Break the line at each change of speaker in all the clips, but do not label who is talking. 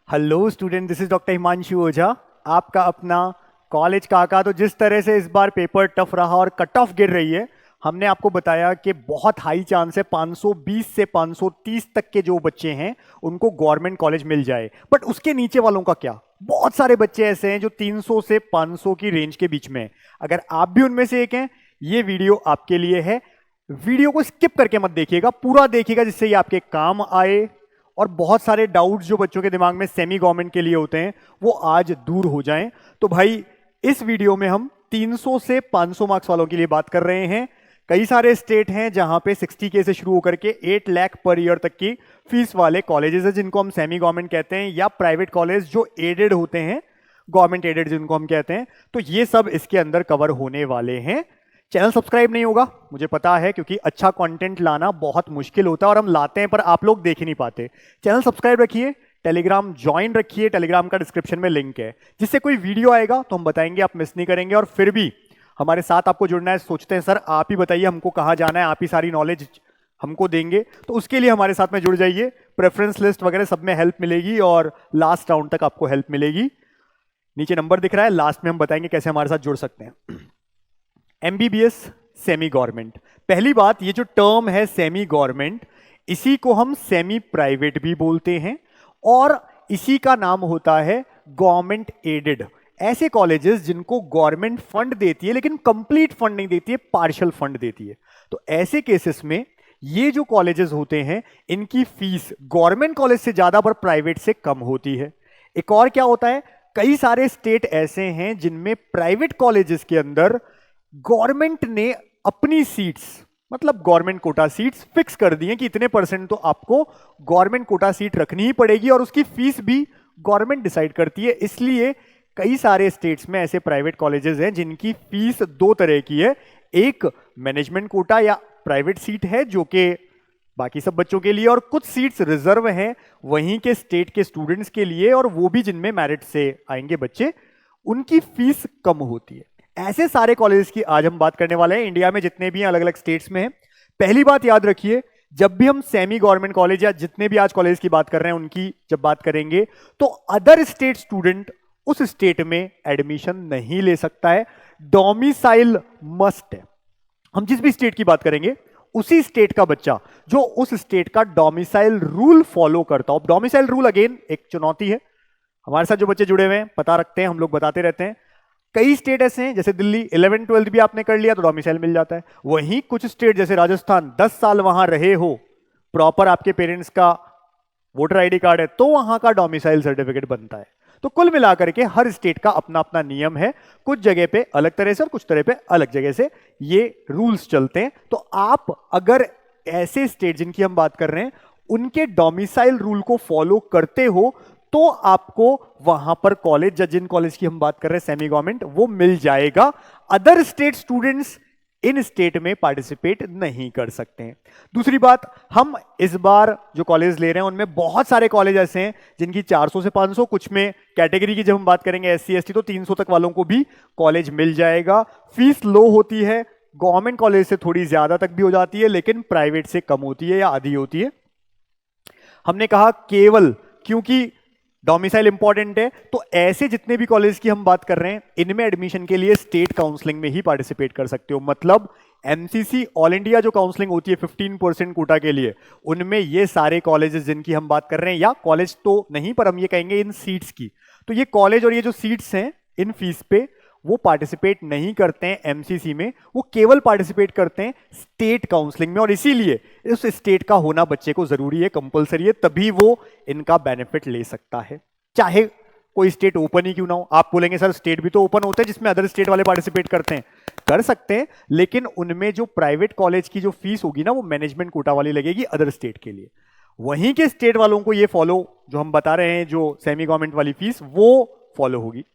Hello student, this is doctor Himanshu Ojha, आपका अपना college काका। तो जिस तरह से इस बार पेपर टफ रहा और कट ऑफ गिर रही है, हमने आपको बताया कि बहुत हाई चांस है 520 से 530 तक के जो बच्चे हैं उनको गवर्नमेंट कॉलेज मिल जाए। बट उसके नीचे वालों का क्या? बहुत सारे बच्चे ऐसे हैं जो 300 से 500 की रेंज के बीच में हैं। अगर आप भी उनमें से एक हैं, ये वीडियो आपके लिए है। वीडियो को स्किप करके मत देखिएगा, पूरा देखिएगा जिससे ये आपके काम आए और बहुत सारे डाउट्स जो बच्चों के दिमाग में सेमी गवर्नमेंट के लिए होते हैं वो आज दूर हो जाएं। तो भाई, इस वीडियो में हम 300 से 500 मार्क्स वालों के लिए बात कर रहे हैं। कई सारे स्टेट हैं जहां पे 60K से शुरू होकर के 8 लाख पर ईयर तक की फीस वाले कॉलेजेस हैं जिनको हम सेमी गवर्नमेंट कहते हैं, या प्राइवेट कॉलेज जो एडेड होते हैं, गवर्नमेंट एडेड जिनको हम कहते हैं। तो ये सब इसके अंदर कवर होने वाले हैं। चैनल सब्सक्राइब नहीं होगा, मुझे पता है, क्योंकि अच्छा कंटेंट लाना बहुत मुश्किल होता है और हम लाते हैं पर आप लोग देख ही नहीं पाते। चैनल सब्सक्राइब रखिए, टेलीग्राम ज्वाइन रखिए, टेलीग्राम का डिस्क्रिप्शन में लिंक है, जिससे कोई वीडियो आएगा तो हम बताएंगे, आप मिस नहीं करेंगे। और फिर भी हमारे साथ आपको जुड़ना है, सोचते हैं सर आप ही बताइए हमको कहाँ जाना है, आप ही सारी नॉलेज हमको देंगे, तो उसके लिए हमारे साथ में जुड़ जाइए। प्रेफरेंस लिस्ट वगैरह सब में हेल्प मिलेगी और लास्ट राउंड तक आपको हेल्प मिलेगी। नीचे नंबर दिख रहा है, लास्ट में हम बताएंगे कैसे हमारे साथ जुड़ सकते हैं। MBBS semi government. पहली बात, ये जो टर्म है सेमी गवर्नमेंट, इसी को हम सेमी प्राइवेट भी बोलते हैं और इसी का नाम होता है गवर्नमेंट एडेड। ऐसे कॉलेजेस जिनको गवर्नमेंट फंड देती है लेकिन कंप्लीट फंड नहीं देती है, पार्शियल फंड देती है। तो ऐसे केसेस में ये जो कॉलेजेस होते हैं इनकी फीस गवर्नमेंट कॉलेज से ज्यादा पर प्राइवेट से कम होती है। एक और क्या होता है, कई सारे स्टेट ऐसे हैं जिनमें प्राइवेट कॉलेजेस के अंदर गवर्नमेंट ने अपनी सीट्स, मतलब गवर्नमेंट कोटा सीट्स फिक्स कर दी हैं कि इतने परसेंट तो आपको गवर्नमेंट कोटा सीट रखनी ही पड़ेगी और उसकी फीस भी गवर्नमेंट डिसाइड करती है। इसलिए कई सारे स्टेट्स में ऐसे प्राइवेट कॉलेजेस हैं जिनकी फीस दो तरह की है। एक मैनेजमेंट कोटा या प्राइवेट सीट है जो कि बाकी सब बच्चों के लिए, और कुछ सीट्स रिजर्व हैं वहीं के स्टेट के स्टूडेंट्स के लिए, और वो भी जिनमें मेरिट से आएंगे बच्चे, उनकी फीस कम होती है। ऐसे सारे कॉलेजेस की आज हम बात करने वाले हैं, इंडिया में जितने भी हैं, अलग अलग स्टेट्स में हैं। पहली बात याद रखिए, जब भी हम सेमी गवर्नमेंट कॉलेज या जितने भी आज कॉलेज की बात कर रहे हैं उनकी जब बात करेंगे तो अदर स्टेट स्टूडेंट उस स्टेट में एडमिशन नहीं ले सकता है। डोमिसाइल मस्ट है। हम जिस भी स्टेट की बात करेंगे उसी स्टेट का बच्चा जो उस स्टेट का डोमिसाइल रूल फॉलो करता हो। डोमिसाइल रूल अगेन एक चुनौती है, हमारे साथ जो बच्चे जुड़े हुए हैं पता रखते हैं, हम लोग बताते रहते हैं। कई स्टेट ऐसे हैं जैसे दिल्ली, 11 12 भी आपने कर लिया तो डोमिसाइल मिल जाता है। वहीं कुछ स्टेट जैसे राजस्थान, 10 साल वहां रहे हो, प्रॉपर आपके पेरेंट्स का वोटर आईडी कार्ड है, तो वहां का डोमिसाइल सर्टिफिकेट बनता है। तो कुल मिलाकर के हर स्टेट का अपना अपना नियम है, कुछ जगह पे अलग तरह से और कुछ तरह पे अलग जगह से ये रूल्स चलते हैं। तो आप अगर ऐसे स्टेट जिनकी हम बात कर रहे हैं उनके डोमिसाइल रूल को फॉलो करते हो तो आपको वहां पर कॉलेज, या जिन कॉलेज की हम बात कर रहे हैं सेमी गवर्नमेंट, वो मिल जाएगा। Other state students in state में पार्टिसिपेट नहीं कर सकते हैं। दूसरी बात, हम इस बार जो कॉलेज ले रहे हैं उनमें बहुत सारे कॉलेज ऐसे हैं जिनकी 400 से 500, कुछ में कैटेगरी की जब हम बात करेंगे SC ST तो 300 तक वालों को भी कॉलेज मिल जाएगा। फीस लो होती है, गवर्नमेंट कॉलेज से थोड़ी ज्यादा तक भी हो जाती है लेकिन प्राइवेट से कम होती है या आधी होती है। हमने कहा केवल क्योंकि डोमिसाइल इंपॉर्टेंट है, तो ऐसे जितने भी कॉलेज की हम बात कर रहे हैं इनमें एडमिशन के लिए स्टेट काउंसलिंग में ही पार्टिसिपेट कर सकते हो। मतलब MCC ऑल इंडिया जो काउंसलिंग होती है 15% कोटा के लिए, उनमें ये सारे कॉलेजेस जिनकी हम बात कर रहे हैं, या कॉलेज तो नहीं पर हम ये कहेंगे इन सीट्स की, तो ये कॉलेज और ये जो सीट्स हैं इन फीस पे वो पार्टिसिपेट नहीं करते हैं MCC में, वो केवल पार्टिसिपेट करते हैं स्टेट काउंसलिंग में। और इसीलिए उस स्टेट का होना बच्चे को जरूरी है, कंपलसरी है, तभी वो इनका बेनिफिट ले सकता है, चाहे कोई स्टेट ओपन ही क्यों ना हो। आप बोलेंगे सर स्टेट भी तो ओपन होते हैं जिसमें अदर स्टेट वाले पार्टिसिपेट करते हैं, कर सकते हैं, लेकिन उनमें जो प्राइवेट कॉलेज की जो फीस होगी ना वो मैनेजमेंट कोटा वाली लगेगी अदर स्टेट के लिए। वहीं के स्टेट वालों को ये फॉलो, जो हम बता रहे हैं जो सेमी गवर्नमेंट वाली फीस, वो फॉलो होगी।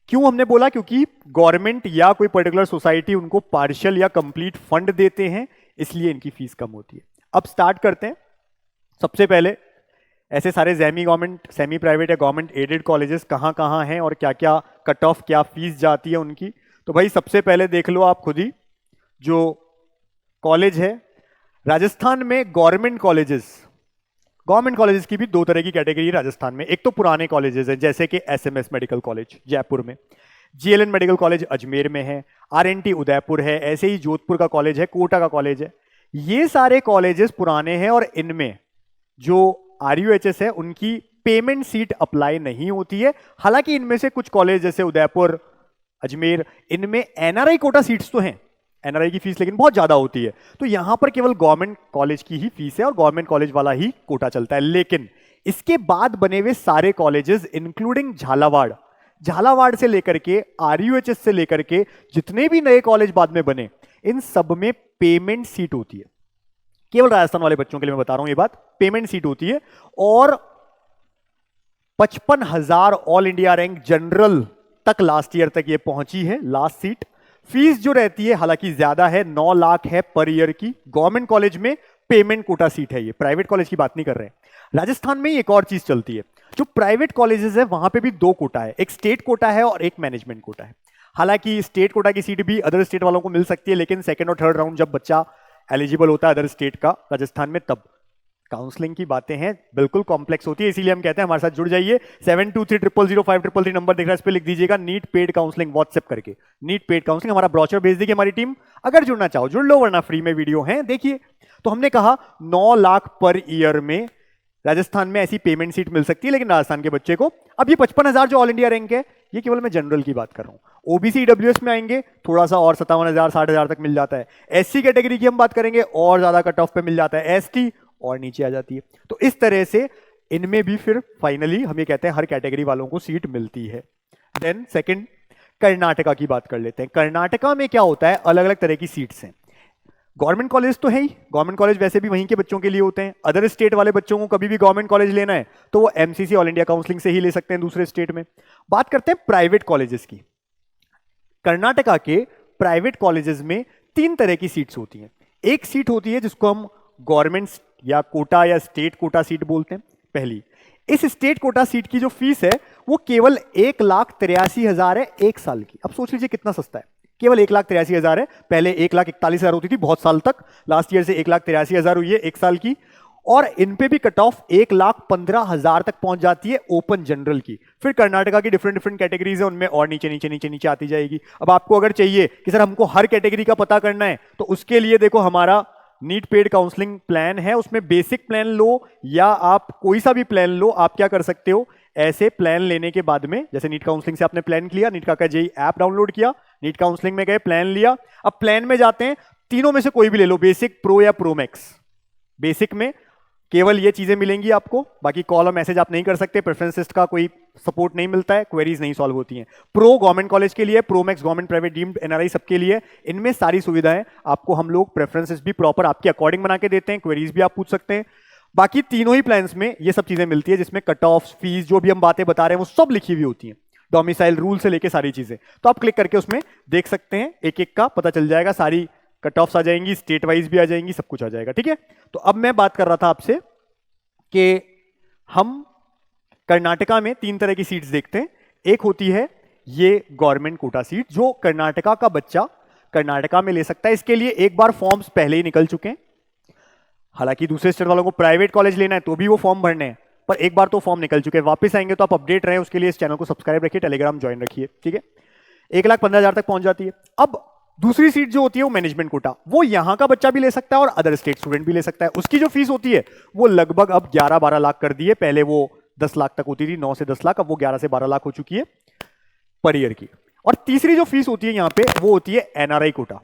क्यों हमने बोला? क्योंकि गवर्नमेंट या कोई पर्टिकुलर सोसाइटी उनको पार्शियल या कंप्लीट फंड देते हैं, इसलिए इनकी फीस कम होती है। अब स्टार्ट करते हैं। सबसे पहले ऐसे सारे सेमी गवर्नमेंट, सेमी प्राइवेट या गवर्नमेंट एडेड कॉलेजेस कहाँ कहाँ हैं और क्या क्या कट ऑफ, क्या फीस जाती है उनकी। तो भाई सबसे पहले देख लो आप खुद ही, जो कॉलेज है राजस्थान में गवर्नमेंट कॉलेजेस गवर्नमेंट कॉलेजेस की भी दो तरह की कैटेगरी है राजस्थान में। एक तो पुराने कॉलेजेस हैं जैसे कि एसएमएस मेडिकल कॉलेज जयपुर में, जीएलएन मेडिकल कॉलेज अजमेर में है, आरएनटी उदयपुर है, ऐसे ही जोधपुर का कॉलेज है, कोटा का कॉलेज है। ये सारे कॉलेजेस पुराने हैं और इनमें जो आरयूएचएस है उनकी पेमेंट सीट अप्लाई नहीं होती है। हालांकि इनमें से कुछ कॉलेज जैसे उदयपुर, अजमेर, इनमें एनआरआई कोटा सीट्स तो हैं, एनआरआई की फीस लेकिन बहुत ज्यादा होती है, तो यहां पर केवल गवर्नमेंट कॉलेज की ही फीस है और गवर्नमेंट कॉलेज वाला ही कोटा चलता है। लेकिन इसके बाद बने हुए सारे कॉलेजेस इंक्लूडिंग झालावाड़ से लेकर के आरयूएचएस से लेकर के जितने भी नए कॉलेज बाद में बने, इन सब में पेमेंट सीट होती है। केवल राजस्थान वाले बच्चों के लिए मैं बता रहा हूं ये बात, पेमेंट सीट होती है। और 55,000 ऑल इंडिया रैंक जनरल तक लास्ट ईयर तक ये पहुंची है लास्ट सीट। फीस जो रहती है हालांकि ज्यादा है, 9 लाख है पर ईयर की। गवर्नमेंट कॉलेज में पेमेंट कोटा सीट है, ये प्राइवेट कॉलेज की बात नहीं कर रहे हैं। राजस्थान में एक और चीज चलती है, जो प्राइवेट कॉलेजेस है वहां पे भी दो कोटा है, एक स्टेट कोटा है और एक मैनेजमेंट कोटा है। हालांकि स्टेट कोटा की सीट भी अदर स्टेट वालों को मिल सकती है, लेकिन सेकंड और थर्ड राउंड जब बच्चा एलिजिबल होता है अदर स्टेट का राजस्थान में, तब काउंसलिंग की बातें हैं, बिल्कुल कॉम्प्लेक्स होती है। इसीलिए हम कहते हैं हमारे साथ जुड़ जाइए। 72300533 नंबर दिख रहा है, इस पे लिख दीजिएगा नीट पेड काउंसलिंग, व्हाट्सएप करके नीट पेड काउंसलिंग। हमारा ब्रोचर भेज देगी हमारी टीम, अगर जुड़ना चाहो जुड़ लो, वरना फ्री में वीडियो है देखिए। तो हमने कहा 9 लाख पर ईयर में राजस्थान में ऐसी पेमेंट सीट मिल सकती है, लेकिन राजस्थान के बच्चे को। अब ये 55,000 जो ऑल इंडिया रैंक है, ये केवल मैं जनरल की बात कर रहा हूं। ओबीसी ईडब्ल्यूएस में आएंगे थोड़ा सा और 57,000 60,000 तक मिल जाता है। एससी कैटेगरी की हम बात करेंगे और ज्यादा कट ऑफ पे मिल जाता है, एसटी और नीचे आ जाती है। तो इस तरह से इनमें भी फिर फाइनली हम ये कहते हैं हर कैटेगरी वालों को सीट मिलती है। देन सेकंड, कर्नाटका की बात कर लेते हैं। कर्नाटका में क्या होता है, अलग अलग तरह की सीट्स हैं। गवर्नमेंट कॉलेज तो है ही, गवर्नमेंट कॉलेज वैसे भी वहीं के बच्चों के लिए होते हैं। अदर स्टेट वाले बच्चों को कभी भी गवर्नमेंट कॉलेज लेना है तो वो एमसीसी ऑल इंडिया काउंसलिंग से ही ले सकते हैं दूसरे स्टेट में। बात करते हैं प्राइवेट कॉलेजेस की। कर्नाटका के प्राइवेट कॉलेजेस में 3 तरह की सीट्स होती हैं। एक सीट होती है जिसको हम गवर्नमेंट या कोटा या स्टेट कोटा सीट बोलते हैं। पहली, इस स्टेट कोटा सीट की जो फीस है वो केवल 1,83,000 है एक साल की। अब सोच लीजिए कितना सस्ता है, केवल 1,83,000 है। पहले 1,41,000 होती थी बहुत साल तक, लास्ट ईयर से 1,83,000 हुई है एक साल की। और इन पे भी कट ऑफ 1,15,000 तक पहुंच जाती है ओपन जनरल की। फिर कर्नाटका की डिफरेंट डिफरेंट कैटेगरीज है, उनमें और नीचे नीचे नीचे नीचे आती जाएगी। अब आपको अगर चाहिए कि सर हमको हर कैटेगरी का पता करना है, तो उसके लिए देखो हमारा नीट पेड काउंसलिंग प्लान है, उसमें बेसिक प्लान लो या आप कोई सा भी प्लान लो। आप क्या कर सकते हो, ऐसे प्लान लेने के बाद में, जैसे नीट काउंसलिंग से आपने प्लान लिया, नीट का जेई ऐप डाउनलोड किया, नीट काउंसलिंग में गए, प्लान लिया। अब प्लान में जाते हैं, तीनों में से कोई भी ले लो, बेसिक, प्रो या प्रो मैक्स। बेसिक में केवल ये चीजें मिलेंगी आपको, बाकी कॉल और मैसेज आप नहीं कर सकते, प्रेफरेंस का कोई सपोर्ट नहीं मिलता है, क्वेरीज नहीं सॉल्व होती हैं। प्रो गवर्नमेंट कॉलेज के लिए, pro max government private deemed NRI सबके लिए। इनमें सारी सुविधाएं आपको हम लोग प्रेफरेंसेस भी प्रॉपर आपके अकॉर्डिंग बना के देते हैं, क्वेरीज भी आप पूछ सकते हैं। बाकी तीनों ही प्लान्स में ये सब चीजें मिलती है, जिसमें कट ऑफ, फीस, जो भी हम बातें बता रहे हैं वो सब लिखी हुई होती है, डोमिसाइल रूल से लेके सारी चीजें। तो आप क्लिक करके उसमें देख सकते हैं, एक एक का पता चल जाएगा, सारी कट ऑफ्स आ जाएंगी, स्टेट वाइज भी आ जाएंगी, सब कुछ आ जाएगा। ठीक है, तो अब मैं बात कर रहा था आपसे कि हम कर्नाटका में 3 तरह की सीट्स देखते हैं। एक होती है ये गवर्नमेंट कोटा सीट, जो कर्नाटका का बच्चा कर्नाटका में ले सकता है। इसके लिए एक बार फॉर्म्स पहले ही निकल चुके हैं। हालांकि दूसरे स्टेट वालों को प्राइवेट कॉलेज लेना है तो भी वो फॉर्म भरने हैं, पर एक बार तो फॉर्म निकल चुके हैं। वापस आएंगे तो आप अपडेट रहे, उसके लिए इस चैनल को सब्सक्राइब रखिए, टेलीग्राम ज्वाइन रखिए। ठीक है, 1,15,000 तक पहुंच जाती है। अब दूसरी सीट जो होती है वो मैनेजमेंट कोटा, वो यहां का बच्चा भी ले सकता है और अदर स्टेट स्टूडेंट भी ले सकता है। उसकी जो फीस होती है वो लगभग अब 11-12 लाख कर दी है। पहले वो 10 लाख तक होती थी, 9 से 10 लाख, अब वो 11 से 12 लाख हो चुकी है पर ईयर की। और तीसरी जो फीस होती है यहाँ पे वो होती है एनआरआई कोटा,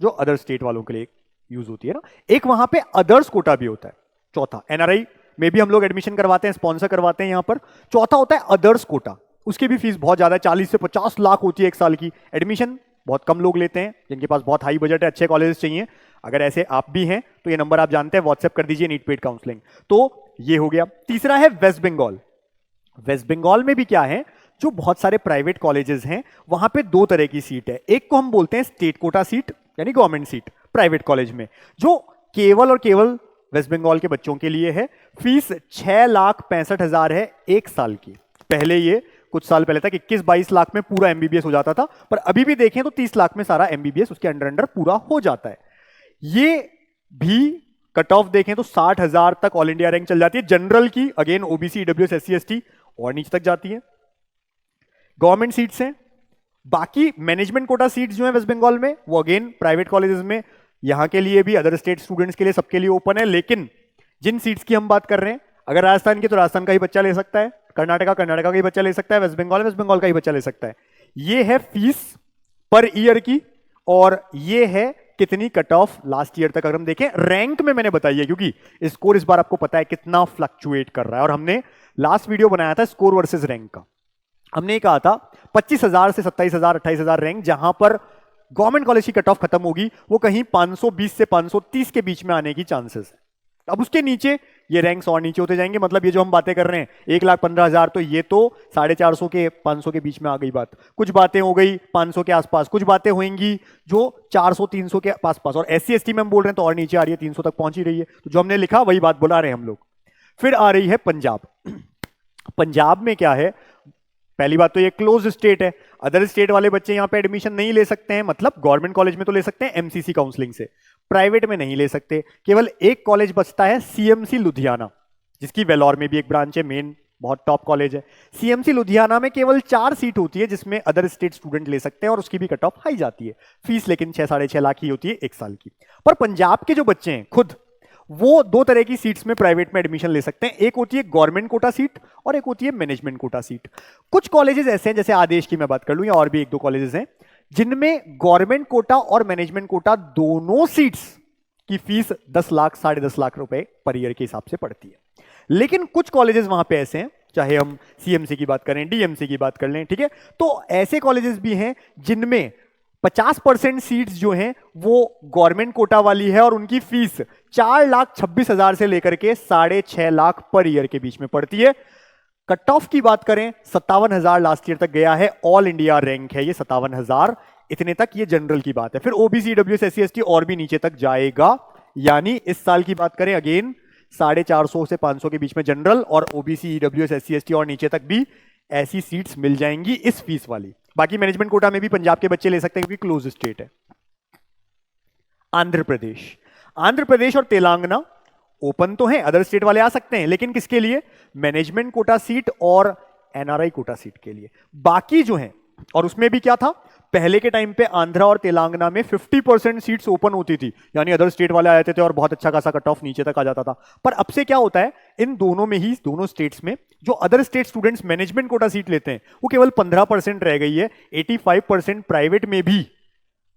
जो अदर स्टेट वालों के लिए यूज होती है ना। एक वहां पे अदर्स कोटा भी होता है। चौथा, एनआरआई में भी हम लोग एडमिशन करवाते हैं, स्पॉन्सर करवाते हैं यहाँ पर। चौथा होता है अदर्स कोटा, उसकी भी फीस बहुत ज्यादा है, 40 से 50 लाख होती है एक साल की। एडमिशन बहुत कम लोग लेते हैं, जिनके पास बहुत हाई बजट है, अच्छे कॉलेज चाहिए। अगर ऐसे आप भी हैं तो ये नंबर आप जानते हैं, व्हाट्सएप कर दीजिए, नीट पेड काउंसलिंग। तो ये हो गया। तीसरा है वेस्ट बंगाल। वेस्ट बंगाल में भी क्या है, जो बहुत सारे प्राइवेट कॉलेजेस हैं, वहां पे 2 तरह की सीट है। एक को हम बोलते हैं स्टेट कोटा सीट, यानी गवर्नमेंट सीट प्राइवेट कॉलेज में, जो केवल और केवल वेस्ट बंगाल के बच्चों के लिए है। फीस 6,65,000 है एक साल की। पहले ये कुछ साल पहले तक 21-22 लाख में पूरा एमबीबीएस हो जाता था, पर अभी भी देखें तो 30 लाख में सारा एमबीबीएस उसके अंडर पूरा हो जाता है। ये भी कट ऑफ देखें तो 60,000 तक ऑल इंडिया रैंक चल जाती है जनरल की। Again OBC, EWS, SC, ST और नीचे तक जाती है। गवर्नमेंट सीट्स हैं। बाकी मैनेजमेंट कोटा सीट्स जो है वेस्ट बंगाल में, वो अगेन प्राइवेट कॉलेजेस में, यहां के लिए भी, अदर स्टेट स्टूडेंट्स के लिए, सबके लिए ओपन है। लेकिन जिन सीट्स की हम बात कर रहे हैं, अगर राजस्थान की तो राजस्थान का ही बच्चा ले सकता है, कर्नाटका का ही बच्चा ले सकता है, वेस्ट बंगाल का ही बच्चा ले सकता है। ये है फीस पर ईयर की, और ये है कितनी कट ऑफ लास्ट ईयर तक। अगर हम देखें रैंक में, मैंने बताई है क्योंकि स्कोर इस बार आपको पता है कितना फ्लक्चुएट कर रहा है, और हमने लास्ट वीडियो बनाया था स्कोर वर्सेस रैंक का। हमने कहा था 25,000 से 27,000, 28,000 रैंक, जहां पर गवर्नमेंट कॉलेज की कट ऑफ खत्म होगी, वो कहीं 520 से 530 के बीच में आने की चांसेस है। अब उसके नीचे ये रैंक्स और नीचे होते जाएंगे। मतलब ये जो हम बातें कर रहे हैं 1,15,000, तो ये तो 450 के 500 के बीच में आ गई बात। कुछ बातें हो गई 500 के आसपास, कुछ बातें होंगी जो 400-300 के आसपास, और एससी एसटी में हम बोल रहे हैं तो और नीचे आ रही है, 300 तक पहुंच ही रही है। तो जो हमने लिखा वही बात बुला रहे हैं हम लोग। फिर आ रही है पंजाब। पंजाब में क्या है, पहली बात तो ये क्लोज स्टेट है, अदर स्टेट वाले बच्चे यहां पे एडमिशन नहीं ले सकते हैं। मतलब गवर्नमेंट कॉलेज में तो ले सकते हैं एमसीसी काउंसलिंग से, प्राइवेट में नहीं ले सकते। केवल एक कॉलेज बचता है, सीएमसी लुधियाना, जिसकी वेलोर में भी एक ब्रांच है, मेन बहुत टॉप कॉलेज है। सीएमसी लुधियाना में केवल 4 सीट होती है जिसमें अदर स्टेट स्टूडेंट ले सकते हैं, और उसकी भी कट ऑफ हाई जाती है। फीस लेकिन 6-6.5 लाख ही होती है 1 साल की। पर पंजाब के जो बच्चे हैं खुद, वो 2 तरह की सीट्स में प्राइवेट में एडमिशन ले सकते हैं। एक होती है गवर्नमेंट कोटा सीट और एक होती है मैनेजमेंट कोटा सीट। कुछ कॉलेजेस ऐसे हैं, जैसे आदेश की मैं बात कर लूं, या और भी 1-2 कॉलेजेस हैं जिनमें गवर्नमेंट कोटा और मैनेजमेंट कोटा दोनों सीट्स की फीस 10 लाख, 10.5 लाख रुपए पर ईयर के हिसाब से पड़ती है। लेकिन कुछ कॉलेजेस वहां पे ऐसे हैं, चाहे हम सीएमसी की बात करें, डीएमसी की बात कर लें, ठीक है, तो ऐसे कॉलेजेस भी हैं जिनमें 50% सीट्स जो हैं वो गवर्नमेंट कोटा वाली है, और उनकी फीस 4,26,000 से लेकर के 6.5 लाख पर ईयर के बीच में पड़ती है। कट ऑफ की बात करें 57,000 लास्ट ईयर तक गया है, ऑल इंडिया रैंक है ये 57,000, इतने तक ये जनरल की बात है। फिर ओबीसी, ईडब्ल्यूएस, एससी, एसटी और भी नीचे तक जाएगा। यानी इस साल की बात करें अगेन 450 से 500 के बीच में जनरल, और ओबीसी, ईडब्ल्यूएस, एससी, एसटी और नीचे तक भी ऐसी सीट्स मिल जाएंगी इस फीस वाली। बाकी मैनेजमेंट कोटा में भी पंजाब के बच्चे ले सकते हैं क्योंकि क्लोज स्टेट है। आंध्र प्रदेश, आंध्र प्रदेश और तेलंगाना ओपन तो हैं, अदर स्टेट वाले आ सकते हैं, लेकिन किसके लिए? मैनेजमेंट कोटा सीट और एनआरआई कोटा सीट के लिए। बाकी जो हैं, और उसमें भी क्या था, पहले के टाइम पे आंध्रा और तेलंगाना में 50% सीट्स ओपन होती थी, यानी अदर स्टेट वाले आ जाते थे और बहुत अच्छा खासा कट ऑफ नीचे तक आ जाता था। पर अब से क्या होता है, इन दोनों में ही, दोनों स्टेट्स में जो other state students management quota seat लेते हैं वो केवल 15% रह गई है। 85% प्राइवेट में भी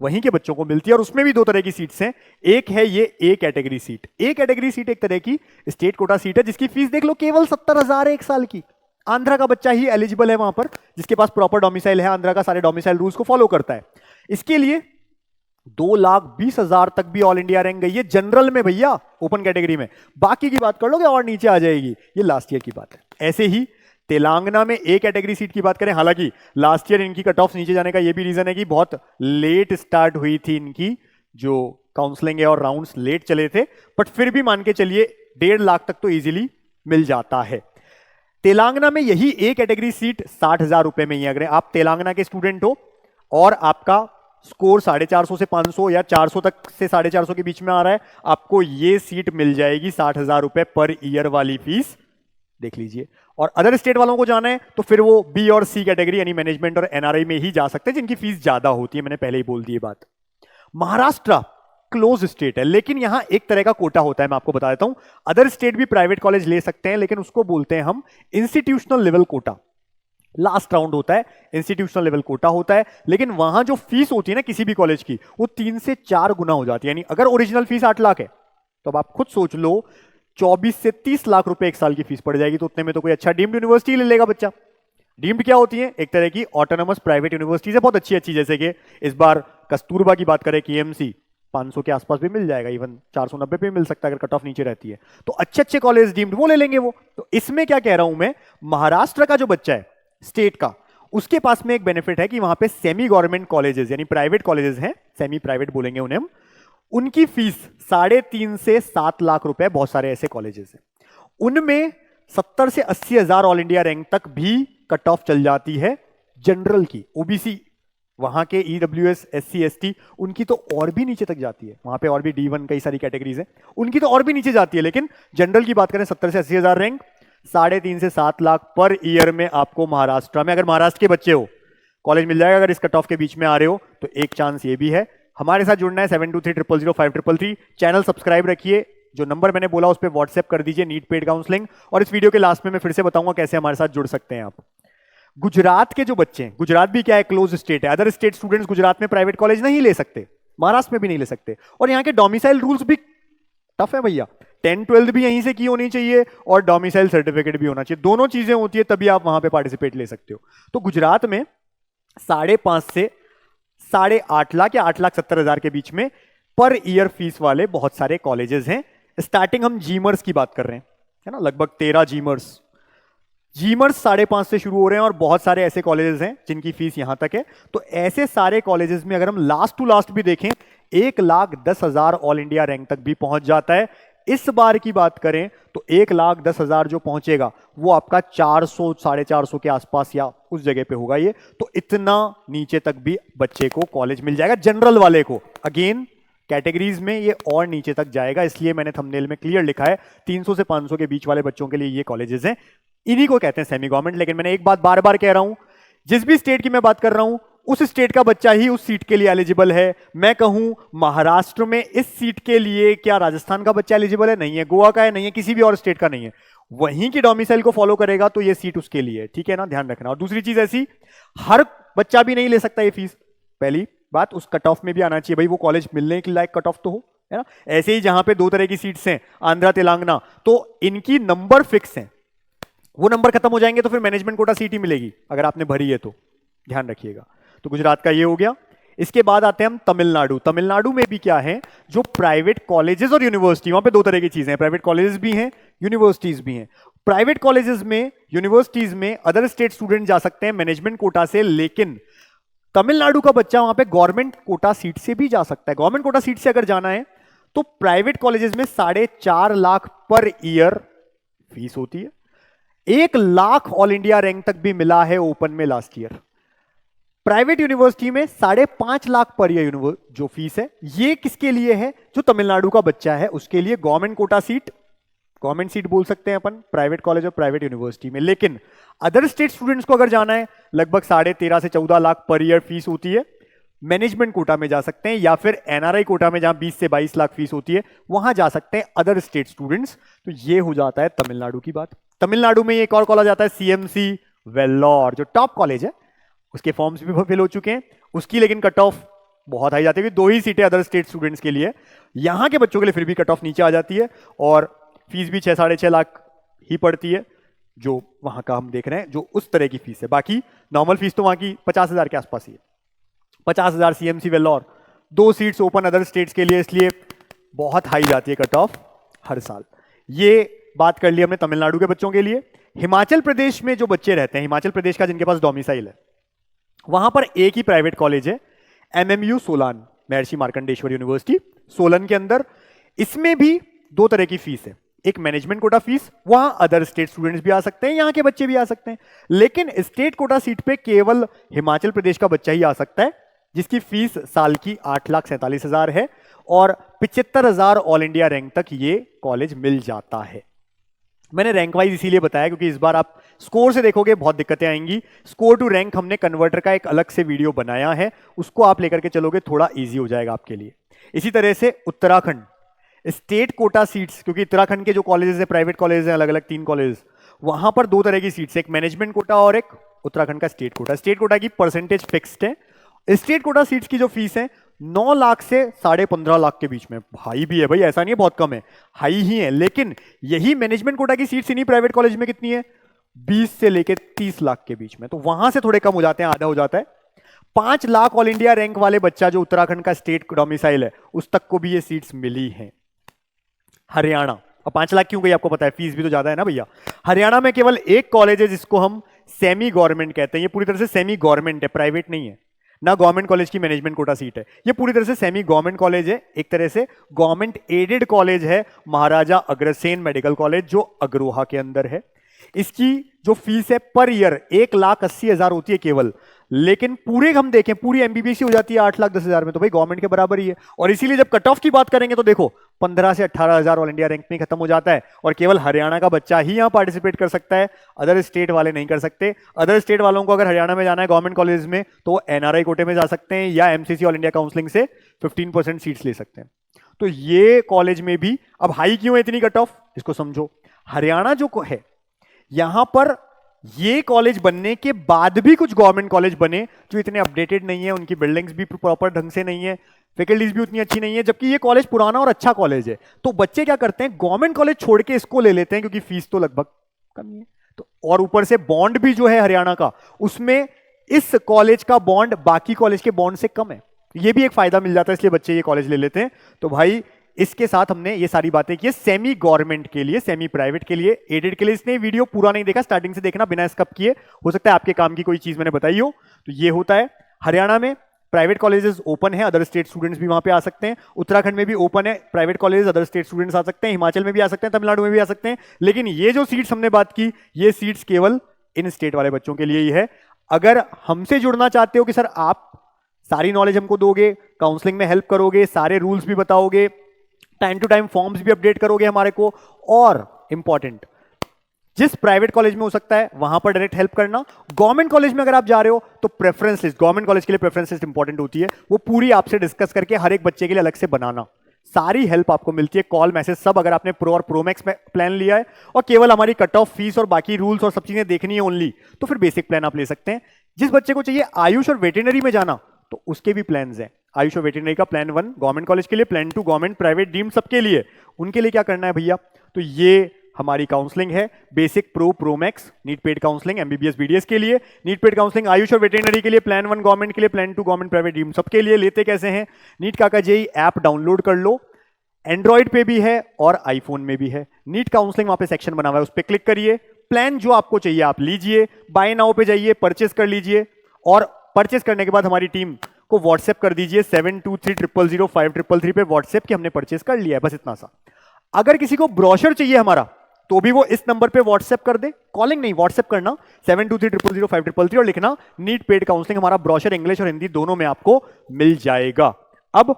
वहीं के बच्चों को मिलती है, और उसमें भी 2 तरह की सीट्स हैं। एक है ये A category seat. A category seat एक तरह की स्टेट कोटा सीट है जिसकी फीस देख लो केवल 70,000 है 1 साल की। आंध्रा का बच्चा ही एलिजिबल है वहां पर, जिसके पास प्रॉपर डोमिसाइल है, आंध्रा का सारे डोमिसाइल रूल्स को फॉलो करता है। इसके लिए 2,20,000 तक भी ऑल इंडिया रैंक गई है जनरल में भैया, ओपन कैटेगरी में। बाकी की बात कर लोगे और नीचे आ जाएगी, ये लास्ट ईयर की बात है। ऐसे ही तेलंगाना में ए कैटेगरी सीट की बात करें, हालांकि लास्ट ईयर इनकी कट ऑफ नीचे जाने का ये भी रीजन है कि बहुत लेट स्टार्ट हुई थी इनकी जो काउंसलिंग है, और राउंड्स लेट चले थे, बट फिर भी मान के चलिए 1.5 लाख तक तो इजीली मिल जाता है। तेलंगाना में यही ए कैटेगरी सीट 60,000 रुपए में ही, अगर आप तेलंगाना के स्टूडेंट हो और आपका स्कोर 450 से 500 या 400 तक से 450 के बीच में आ रहा है, आपको ये सीट मिल जाएगी 60,000 रुपए पर ईयर वाली फीस, देख लीजिए। और अदर स्टेट वालों को जाना है तो फिर वो बी और सी कैटेगरी यानी मैनेजमेंट और एनआरआई में ही जा सकते हैं, जिनकी फीस ज्यादा होती है, मैंने पहले ही बोल दी ये बात। महाराष्ट्र क्लोज स्टेट है, लेकिन यहां एक तरह का कोटा होता है, मैं आपको बता देता हूं। अदर स्टेट भी प्राइवेट कॉलेज ले सकते हैं, लेकिन उसको बोलते हैं हम institutional level quota. Last round होता है, इंस्टीट्यूशनल लेवल कोटा होता है, लेकिन वहां जो फीस होती है ना किसी भी कॉलेज की, वो 3 से 4 गुना हो जाती है। यानी अगर ओरिजिनल फीस 8 लाख है तो अब आप खुद सोच लो 24 से 30 लाख रुपए 1 साल की फीस पड़ जाएगी। तो उतने में तो कोई अच्छा डीम्ड यूनिवर्सिटी ले लेगा बच्चा। डीम्ड क्या होती है? एक तरह की ऑटोनोमस प्राइवेट यूनिवर्सिटीज है, बहुत अच्छी अच्छी, जैसे कि इस बार कस्तूरबा की बात करें, केएमसी 500 के आसपास भी मिल जाएगा, इवन 490 पे भी मिल सकता है अगर कट ऑफ नीचे रहती है। तो अच्छे अच्छे कॉलेज डीम्ड वो ले लेंगे वो। तो इसमें क्या कह रहा हूं मैं, महाराष्ट्र का जो बच्चा है स्टेट का, उसके पास में एक बेनिफिट है कि वहां पे सेमी गवर्नमेंट कॉलेजेस यानी प्राइवेट कॉलेजेस हैं, सेमी प्राइवेट बोलेंगे उन्हें हम, उनकी फीस 3.5 से 7 लाख रुपए, बहुत सारे ऐसे कॉलेजेस हैं। उनमें 70 से 80 हजार ऑल इंडिया रैंक तक भी कट ऑफ चल जाती है जनरल की। ओबीसी वहां के ईडब्ल्यूएस, एससी, एसटी, उनकी तो और भी नीचे तक जाती है, वहां पे और भी D1 कई सारी कैटेगरीज है, उनकी तो और भी नीचे जाती है। लेकिन जनरल की बात करें 70 से 80 हजार रैंक, 3.5 से 7 लाख पर ईयर में आपको महाराष्ट्र में, अगर महाराष्ट्र के बच्चे हो कॉलेज मिल जाएगा। अगर इस कट ऑफ के बीच में आ रहे हो तो एक चांस ये भी है। हमारे साथ जुड़ना है 72300533। चैनल सब्सक्राइब रखिए, जो नंबर मैंने बोला उस पर व्हाट्सएप कर दीजिए, नीट पेड काउंसलिंग। और इस वीडियो के लास्ट में मैं फिर से बताऊंगा कैसे हमारे साथ जुड़ सकते हैं आप। गुजरात के जो बच्चे हैं, गुजरात भी क्या है, क्लोज स्टेट है, अदर स्टेट स्टूडेंट्स गुजरात में प्राइवेट कॉलेज नहीं ले सकते, महाराष्ट्र में भी नहीं ले सकते। और यहाँ के डोमिसाइल रूल्स भी टफ है भैया, 10-12 भी यहीं से की होनी चाहिए और डोमिसाइल सर्टिफिकेट भी होना चाहिए, दोनों चीजें होती है तभी आप वहां पे पार्टिसिपेट ले सकते हो। तो गुजरात में 5.5 से 8.5 लाख या 8,70,000 के बीच में पर ईयर फीस वाले बहुत सारे कॉलेजेस हैं। स्टार्टिंग हम जीमर्स की बात कर रहे हैं, है ना, लगभग 13 जीमर्स 5.5 से शुरू हो रहे हैं और बहुत सारे ऐसे कॉलेजेस हैं जिनकी फीस यहां तक है। तो ऐसे सारे कॉलेजेस में अगर हम लास्ट टू लास्ट भी देखें 1,10,000 ऑल इंडिया रैंक तक भी पहुंच जाता है। इस बार की बात करें तो 1,10,000 जो पहुंचेगा वो आपका 400 450 के आसपास या उस जगह पे होगा ये। तो इतना नीचे तक भी बच्चे को कॉलेज मिल जाएगा, जनरल वाले को। अगेन कैटेगरीज में ये और नीचे तक जाएगा, इसलिए मैंने थंबनेल में क्लियर लिखा है 300 से 500 के बीच वाले बच्चों के लिए ये कॉलेजेस हैं। इन्हीं को कहते हैं सेमी गवर्नमेंट। लेकिन मैंने एक बात बार बार कह रहा हूं, जिस भी स्टेट की मैं बात कर रहा हूं उस स्टेट का बच्चा ही उस सीट के लिए एलिजिबल है। मैं कहूं महाराष्ट्र में इस सीट के लिए क्या राजस्थान का बच्चा एलिजिबल है? नहीं है। गोवा का है? नहीं है। किसी भी और स्टेट का नहीं है। वहीं की डोमिसाइल को फॉलो करेगा तो ये सीट उसके लिए है, ठीक है ना, ध्यान रखना। और दूसरी चीज ऐसी, हर बच्चा भी नहीं ले सकता ये फीस। पहली बात, उस कट ऑफ में भी आना चाहिए भाई, वो कॉलेज मिलने के लायक कट ऑफ तो हो, है ना। ऐसे ही जहां पे 2 तरह की सीट्स हैं, आंध्रा तेलंगाना, तो इनकी नंबर फिक्स है, वो नंबर खत्म हो जाएंगे तो फिर मैनेजमेंट कोटा सीट ही मिलेगी अगर आपने भरी है तो, ध्यान रखिएगा। तो गुजरात का ये हो गया। इसके बाद आते हैं हम तमिलनाडु। तमिलनाडु में भी क्या है, जो प्राइवेट कॉलेजेस और यूनिवर्सिटी, वहां पे 2 तरह की चीजें हैं, प्राइवेट कॉलेजेस भी हैं, यूनिवर्सिटीज भी हैं। प्राइवेट कॉलेजेस में, यूनिवर्सिटीज में अदर स्टेट स्टूडेंट जा सकते हैं मैनेजमेंट कोटा से, लेकिन तमिलनाडु का बच्चा वहां पे गवर्नमेंट कोटा सीट से भी जा सकता है। गवर्नमेंट कोटा सीट से अगर जाना है तो प्राइवेट कॉलेजेस में 4.5 लाख पर ईयर फीस होती है। 1 लाख ऑल इंडिया रैंक तक भी मिला है ओपन में लास्ट ईयर। प्राइवेट यूनिवर्सिटी में 5.5 लाख पर ईयर जो फीस है, ये किसके लिए है? जो तमिलनाडु का बच्चा है उसके लिए government quota seat, government seat बोल सकते हैं अपन प्राइवेट कॉलेज और प्राइवेट यूनिवर्सिटी में। लेकिन अदर स्टेट स्टूडेंट्स को अगर जाना है, लगभग 13.5 से 14 लाख पर ईयर फीस होती है। मैनेजमेंट कोटा में जा सकते हैं या फिर एनआरआई कोटा में जहां 20 से 22 लाख फीस होती है, वहां जा सकते हैं अदर स्टेट स्टूडेंट्स। तो ये हो जाता है तमिलनाडु की बात। तमिलनाडु में एक और कॉलेज आता है सीएमसी वेल्लोर, जो टॉप कॉलेज है, उसके फॉर्म्स भी फिल हो चुके हैं उसकी, लेकिन कट ऑफ बहुत हाई जाती है। 2 ही सीटें अदर स्टेट स्टूडेंट्स के लिए, यहां के बच्चों के लिए फिर भी कट ऑफ नीचे आ जाती है और फीस भी 6-6.5 लाख ही पड़ती है, जो वहां का हम देख रहे हैं, जो उस तरह की फीस है। बाकी नॉर्मल फीस तो वहां की 50,000 के आसपास ही है। 50,000 CMC Vellore, 2 seats open other states के लिए, इसलिए बहुत हाई जाती है कट ऑफ हर साल। ये बात कर ली हमने तमिलनाडु के बच्चों के लिए। हिमाचल प्रदेश में जो बच्चे रहते हैं, हिमाचल प्रदेश का जिनके पास डोमिसाइल है, वहां पर एक ही प्राइवेट कॉलेज है, एमएमयू सोलान, महर्षि मार्कंडेश्वर यूनिवर्सिटी सोलन के अंदर। इसमें भी 2 तरह की फीस है, एक मैनेजमेंट कोटा फीस, वहां अदर स्टेट स्टूडेंट्स भी आ सकते हैं, यहां के बच्चे भी आ सकते हैं। लेकिन स्टेट कोटा सीट पे केवल हिमाचल प्रदेश का बच्चा ही आ सकता है, जिसकी फीस साल की 8,47,000 है और 75,000 ऑल इंडिया रैंक तक ये कॉलेज मिल जाता है। मैंने रैंक वाइज इसीलिए बताया क्योंकि इस बार आप स्कोर से देखोगे बहुत दिक्कतें आएंगी। स्कोर टू रैंक हमने कन्वर्टर का एक अलग से वीडियो बनाया है, उसको आप लेकर के चलोगे थोड़ा इजी हो जाएगा आपके लिए। इसी तरह से उत्तराखंड स्टेट कोटा सीट्स, क्योंकि उत्तराखंड के जो कॉलेजेस है, प्राइवेट कॉलेज है, अलग अलग 3 कॉलेज, वहां पर 2 तरह की सीट्स, एक मैनेजमेंट कोटा और एक उत्तराखंड का स्टेट कोटा। स्टेट कोटा की परसेंटेज फिक्स्ड है। स्टेट कोटा सीट्स की जो फीस है 9 लाख से 15.5 लाख के बीच में, हाई भी है भाई, ऐसा नहीं है बहुत कम है, हाई ही है। लेकिन यही मैनेजमेंट कोटा की सीट्स इन्हीं प्राइवेट कॉलेज में कितनी है? 20 से लेकर 30 लाख के बीच में, तो वहां से थोड़े कम हो जाते हैं, आधा हो जाता है। 5 लाख ऑल इंडिया रैंक वाले बच्चा जो उत्तराखंड का स्टेट डोमिसाइल है, उस तक को भी ये सीट्स मिली हैं। हरियाणा, अब 5 लाख क्यों गई आपको पता है, फीस भी तो ज्यादा है ना भैया। हरियाणा में केवल एक कॉलेज है जिसको हम सेमी गवर्नमेंट कहते हैं, ये पूरी तरह से सेमी गवर्नमेंट है, प्राइवेट नहीं है, ना गवर्नमेंट कॉलेज की मैनेजमेंट कोटा सीट है, ये पूरी तरह से सेमी गवर्नमेंट कॉलेज है, एक तरह से गवर्नमेंट एडेड कॉलेज है, महाराजा अग्रसेन मेडिकल कॉलेज, जो अग्रोहा के अंदर है। इसकी जो फीस है पर ईयर 1,80,000 होती है केवल, लेकिन पूरे हम देखें, पूरी एमबीबीएस हो जाती है 8,10,000 में, तो भाई गवर्नमेंट के बराबर ही है। और इसीलिए जब कट ऑफ की बात करेंगे तो देखो 15 से 18,000 ऑल इंडिया रैंक में खत्म हो जाता है, और केवल हरियाणा का बच्चा ही यहाँ पार्टिसिपेट कर सकता है, अदर स्टेट वाले नहीं कर सकते। अदर स्टेट वालों को अगर हरियाणा में जाना है गवर्नमेंट कॉलेज में तो एनआरआई कोटे में जा सकते हैं, या एमसीसी ऑल इंडिया काउंसलिंग से 15% सीट्स ले सकते हैं। तो ये कॉलेज में भी अब हाई क्यों है इतनी कट ऑफ, इसको समझो। हरियाणा जो है यहां पर ये कॉलेज बनने के बाद भी कुछ गवर्नमेंट कॉलेज बने जो इतने अपडेटेड नहीं है, उनकी बिल्डिंग्स भी प्रॉपर ढंग से नहीं है, फैकल्टीज भी उतनी अच्छी नहीं है, जबकि ये कॉलेज पुराना और अच्छा कॉलेज है। तो बच्चे क्या करते हैं, गवर्नमेंट कॉलेज छोड़ के इसको ले लेते हैं क्योंकि फीस तो लगभग कम है। तो और ऊपर से बॉन्ड भी जो है हरियाणा का, उसमें इस कॉलेज का बॉन्ड बाकी कॉलेज के बॉन्ड से कम है। ये भी एक फायदा मिल जाता है, इसलिए बच्चे ये कॉलेज ले लेते हैं। तो भाई इसके साथ हमने ये सारी बातें की, सेमी गवर्नमेंट के लिए, सेमी प्राइवेट के लिए, एडेड के लिए। इसने वीडियो पूरा नहीं देखा, स्टार्टिंग से देखना बिना स्किप किए, हो सकता है आपके काम की कोई चीज मैंने बताई हो। तो ये होता है हरियाणा में प्राइवेट कॉलेजेस ओपन है, अदर स्टेट स्टूडेंट्स भी वहां पे आ सकते हैं। उत्तराखंड में भी ओपन है private college, other state students आ सकते हैं। हिमाचल में भी आ सकते हैं, तमिलनाडु में भी आ सकते हैं। लेकिन ये जो सीट्स हमने बात की, ये सीट्स केवल इन स्टेट वाले बच्चों के लिए ही है। अगर हमसे जुड़ना चाहते हो कि सर आप सारी नॉलेज हमको दोगे, काउंसलिंग में हेल्प करोगे, सारे रूल्स भी बताओगे, टाइम टू टाइम फॉर्म्स भी अपडेट करोगे हमारे को, और इंपॉर्टेंट जिस प्राइवेट कॉलेज में हो सकता है वहां पर डायरेक्ट हेल्प करना। गवर्नमेंट कॉलेज में अगर आप जा रहे हो तो प्रेफरेंस लिस्ट, गवर्नमेंट कॉलेज के लिए प्रेफरेंस लिस्ट इंपॉर्टेंट होती है, वो पूरी आपसे डिस्कस करके हर एक बच्चे के लिए अलग से बनाना। सारी हेल्प आपको मिलती है, कॉल मैसेज सब, अगर आपने प्रो और प्रो मैक्स प्लान लिया है और केवल हमारी कट ऑफ फीस और बाकी रूल्स और सब चीजें देखनी है ओनली, तो फिर बेसिक प्लान आप ले सकते हैं। जिस बच्चे को चाहिए आयुष और वेटरनरी में जाना, तो उसके भी प्लान्स हैं। आयुष और वेटरनरी का प्लान 1 गवर्नमेंट कॉलेज के लिए, प्लान 2 गवर्नमेंट प्राइवेट डीम्ड सबके लिए। उनके लिए क्या करना है भैया, तो ये हमारी काउंसलिंग है, basic pro pro max NEET paid counselling MBBS BDS के लिए, नीट पेड काउंसलिंग आयुष और वेटरनरी के लिए, प्लान 1 गवर्नमेंट के लिए, प्लान 2 गवर्नमेंट प्राइवेट डीम्ड सबके लिए। लेते कैसे हैं, नीट काका जेई ऐप डाउनलोड कर लो, एंड्रॉइड पे भी है और आईफोन में भी है। नीट काउंसलिंग वहां पे सेक्शन बना हुआ है, उस पर क्लिक करिए, प्लान जो आपको चाहिए आप लीजिए, बाय नाउ पे जाइए, परचेस कर लीजिए, और परचेस करने के बाद हमारी टीम को व्हाट्सएप कर दीजिए 72300533 पे व्हाट्सएप कि हमने परचेस कर लिया है, बस इतना सा। अगर किसी को ब्रोशर चाहिए हमारा, तो भी वो इस नंबर पे व्हाट्सएप कर दे, कॉलिंग नहीं व्हाट्सएप करना 72300533 और लिखना नीट पेड काउंसलिंग। हमारा ब्रोशर इंग्लिश और हिंदी दोनों में आपको मिल जाएगा। अब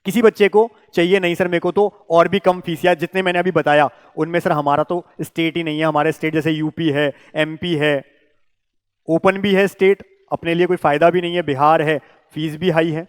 किसी बच्चे को चाहिए नहीं सर मेरे को तो और भी कम फीस, या जितने मैंने अभी बताया उनमें सर हमारा तो स्टेट ही नहीं है, हमारे स्टेट जैसे यूपी है, एमपी है, ओपन भी है स्टेट, अपने लिए कोई फायदा भी नहीं है, बिहार है, फीस भी हाई है,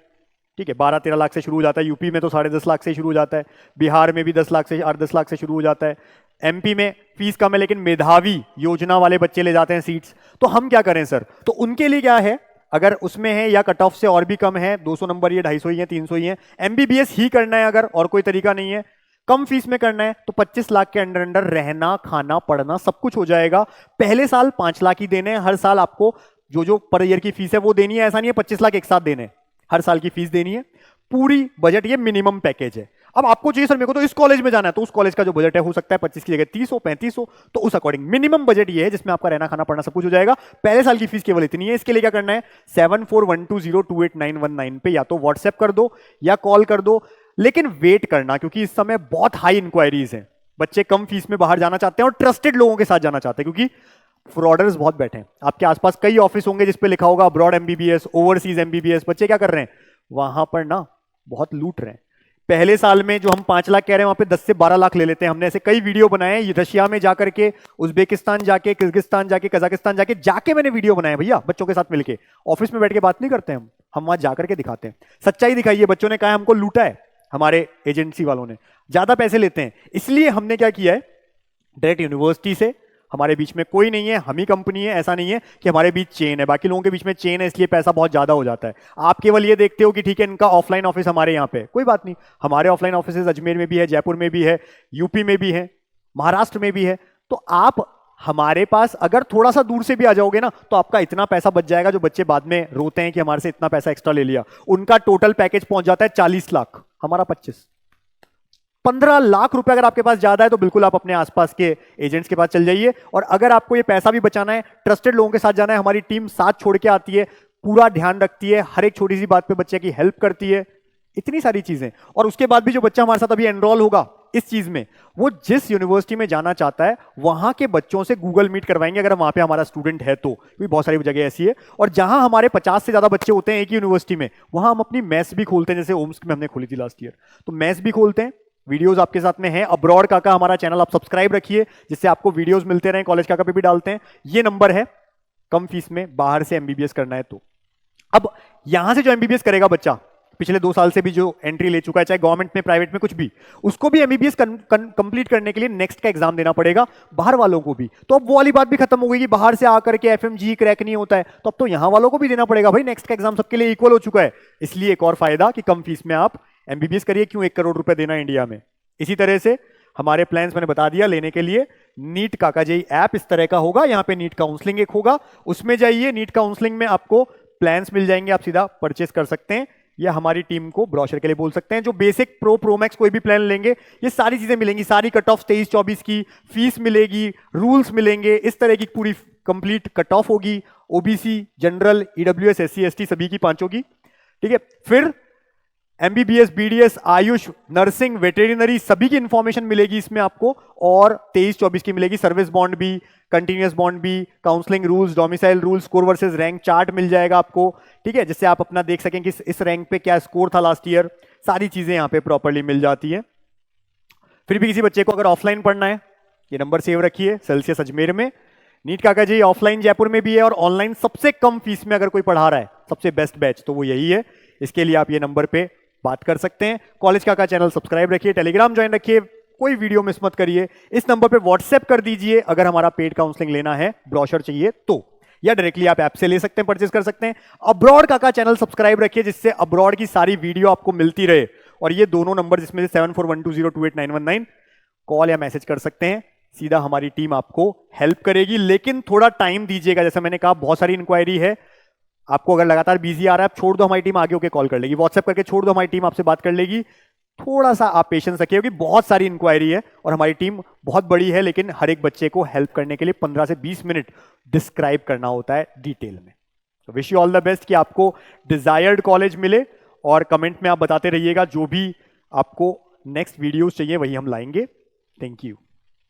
ठीक है, 12-13 लाख से शुरू हो जाता है, यूपी में तो 10.5 लाख से शुरू हो जाता है, बिहार में भी 10 लाख से 8-10 लाख से शुरू हो जाता है, एमपी में फीस कम है लेकिन मेधावी योजना वाले बच्चे ले जाते हैं सीट्स। तो हम क्या करें सर, तो उनके लिए क्या है, अगर उसमें है या कट ऑफ से और भी कम है, 200 नंबर ये 250 ही है, 300 ही है, एमबीबीएस ही करना है अगर और कोई तरीका नहीं है, कम फीस में करना है, तो 25 लाख के अंडर अंडर रहना खाना पढ़ना सब कुछ हो जाएगा। पहले साल 5 लाख ही देने हैं, हर साल आपको जो जो पर ईयर की फीस है वो देनी है, ऐसा नहीं है 25 लाख एक साथ देने, हर साल की फीस देनी है। पूरी बजट ये मिनिमम पैकेज है। अब आपको चाहिए सर मेरे को तो इस कॉलेज में जाना है, तो उस कॉलेज का जो बजट है हो सकता है 25 की जगह 30 हो, 35 हो, तो उस अकॉर्डिंग मिनिमम बजट ये है जिसमें आपका रहना खाना पढ़ना सब कुछ हो जाएगा। पहले साल की फीस केवल इतनी है। इसके लिए क्या करना है, 7412028919 पे या तो व्हाट्सएप कर दो या कॉल कर दो, लेकिन वेट करना क्योंकि इस समय बहुत हाई इंक्वायरीज हैं, बच्चे कम फीस में बाहर जाना चाहते हैं और ट्रस्टेड लोगों के साथ जाना चाहते हैं, क्योंकि फ्रॉडर्स बहुत बैठे हैं। आपके आसपास कई ऑफिस होंगे जिसपे लिखा होगा अब्रॉड एमबीबीएस, ओवरसीज एमबीबीएस, बच्चे क्या कर रहे हैं वहां पर ना बहुत लूट रहे हैं। पहले साल में जो हम 5 लाख कह रहे हैं वहां पे 10 से 12 लाख ले लेते हैं। हमने ऐसे कई वीडियो बनाए हैं, रशिया में जाकर के, उज्बेकिस्तान जाके, किर्गिस्तान जाके, कजाकिस्तान जाके मैंने वीडियो बनाए भैया बच्चों के साथ मिलके। ऑफिस में बैठ के बात नहीं करते हम वहां जाकर के दिखाते हैं, सच्चाई दिखाइए। बच्चों ने कहा हमको लूटा है, हमारे एजेंसी वालों ने ज्यादा पैसे लेते हैं, इसलिए हमने क्या किया है, डायरेक्ट यूनिवर्सिटी से हमारे बीच में कोई नहीं है, हम ही कंपनी है, ऐसा नहीं है कि हमारे बीच चेन है, बाकी लोगों के बीच में चेन है इसलिए पैसा बहुत ज्यादा हो जाता है। आप केवल ये देखते हो कि ठीक है इनका ऑफलाइन ऑफिस हमारे यहाँ पे, कोई बात नहीं, हमारे ऑफलाइन ऑफिस अजमेर में भी है, जयपुर में भी है, यूपी में भी है, महाराष्ट्र में भी है। तो आप हमारे पास अगर थोड़ा सा दूर से भी आ जाओगे ना तो आपका इतना पैसा बच जाएगा, जो बच्चे बाद में रोते हैं कि हमारे से इतना पैसा एक्स्ट्रा ले लिया, उनका टोटल पैकेज पहुंच जाता है 40 लाख, हमारा 15 लाख रुपए। अगर आपके पास ज्यादा है तो बिल्कुल आप अपने आसपास के एजेंट्स के पास चल जाइए। और अगर आपको ये पैसा भी बचाना है, ट्रस्टेड लोगों के साथ जाना है, हमारी टीम साथ छोड़ के आती है, पूरा ध्यान रखती है, हर एक छोटी सी बात पे बच्चे की हेल्प करती है, इतनी सारी चीजें। और उसके बाद भी जो बच्चा हमारे साथ अभी एनरोल होगा इस चीज में, वो जिस यूनिवर्सिटी में जाना चाहता है वहां के बच्चों से गूगल मीट करवाएंगे, अगर वहां पे हमारा स्टूडेंट है तो, क्योंकि बहुत सारी जगह ऐसी है। और जहां हमारे 50 से ज्यादा बच्चे होते हैं एक ही यूनिवर्सिटी में, वहां हम अपनी मेस भी खोलते हैं, जैसे ओम्स में हमने खोली थी लास्ट ईयर, तो मेस भी खोलते हैं। वीडियोस आपके साथ में है। अब्रॉड काका हमारा चैनल आप सब्सक्राइब रखिए, जिससे आपको वीडियोस मिलते रहें। कॉलेज काका पे भी डालते हैं। ये नंबर है, कम फीस में बाहर से एमबीबीएस करना है तो। अब यहां से जो एमबीबीएस करेगा बच्चा, पिछले 2 साल से भी जो एंट्री ले चुका है, चाहे गवर्नमेंट में प्राइवेट में कुछ भी, उसको भी एमबीबीएस कंप्लीट करने के लिए नेक्स्ट का एग्जाम देना पड़ेगा, बाहर वालों को भी। तो अब वो वाली बात भी खत्म हो गई कि बाहर से आकर के एफएमजी क्रैक नहीं होता है, तो अब तो यहां वालों को भी देना पड़ेगा भाई। नेक्स्ट का एग्जाम सबके लिए इक्वल हो चुका है, इसलिए एक और फायदा कि कम फीस में आप एमबीबीएस करिए। क्यों 1 करोड़ रुपए देना इंडिया में। इसी तरह से हमारे प्लान्स मैंने बता दिया लेने के लिए। नीट काका जी ऐप इस तरह का होगा, यहाँ पे नीट काउंसलिंग एक होगा, उसमें जाइए। नीट काउंसलिंग में आपको प्लान्स मिल जाएंगे, आप सीधा परचेस कर सकते हैं, या हमारी टीम को ब्रोशर के लिए बोल सकते हैं। जो बेसिक प्रो मैक्स कोई भी प्लान लेंगे, ये सारी चीजें मिलेंगी, सारी कट ऑफ 23-24 की फीस मिलेगी, रूल्स मिलेंगे, इस तरह की पूरी कंप्लीट कट ऑफ होगी। OBC, general, EWS, SC, ST सभी की 5 होगी, ठीक है। फिर MBBS, BDS, Ayush, nursing, veterinary सभी की इंफॉर्मेशन मिलेगी इसमें आपको। और 23-24 की मिलेगी सर्विस बॉन्ड भी, कंटिन्यूअस बॉन्ड भी, counselling rules, domicile rules, score versus rank chart मिल जाएगा आपको, ठीक है, जिससे आप अपना देख सकें कि इस रैंक पे क्या स्कोर था लास्ट ईयर। सारी चीजें यहाँ पे प्रॉपर्ली मिल जाती है। फिर भी किसी बच्चे को अगर ऑफलाइन पढ़ना है, ये नंबर सेव रखिए, सेल्सियस अजमेर में। नीट काका जी ऑफलाइन जयपुर में भी है, और ऑनलाइन सबसे कम फीस में अगर कोई पढ़ा रहा है, सबसे बेस्ट बैच तो वो यही है। इसके लिए आप ये नंबर पे बात कर सकते हैं। कॉलेज काका चैनल सब्सक्राइब रखिए, टेलीग्राम ज्वाइन रखिए, कोई वीडियो मिस मत करिए। इस नंबर पे व्हाट्सएप कर दीजिए अगर हमारा पेड काउंसलिंग लेना है, ब्रोशर चाहिए तो, या डायरेक्टली आप ऐप से ले सकते हैं, परचेज कर सकते हैं। अब्रॉड काका चैनल सब्सक्राइब रखिए, जिससे अब्रॉड की सारी वीडियो आपको मिलती रहे। और ये दोनों नंबर जिसमें से 7412028919 कॉल या मैसेज कर सकते हैं, सीधा हमारी टीम आपको हेल्प करेगी। लेकिन थोड़ा टाइम दीजिएगा, जैसे मैंने कहा बहुत सारी इंक्वायरी है, आपको अगर लगातार बिजी आ रहा है आप छोड़ दो, हमारी टीम आगे होकर कॉल कर लेगी, व्हाट्सएप करके छोड़ दो, हमारी टीम आपसे बात कर लेगी। थोड़ा सा आप पेशेंस रखिए, क्योंकि बहुत सारी इंक्वायरी है और हमारी टीम बहुत बड़ी है, लेकिन हर एक बच्चे को हेल्प करने के लिए 15 से 20 मिनट डिस्क्राइब करना होता है डिटेल में। तो wish you all the best कि आपको डिजायर्ड कॉलेज मिले, और कमेंट में आप बताते रहिएगा जो भी आपको नेक्स्ट वीडियोस चाहिए वही हम लाएंगे। Thank you.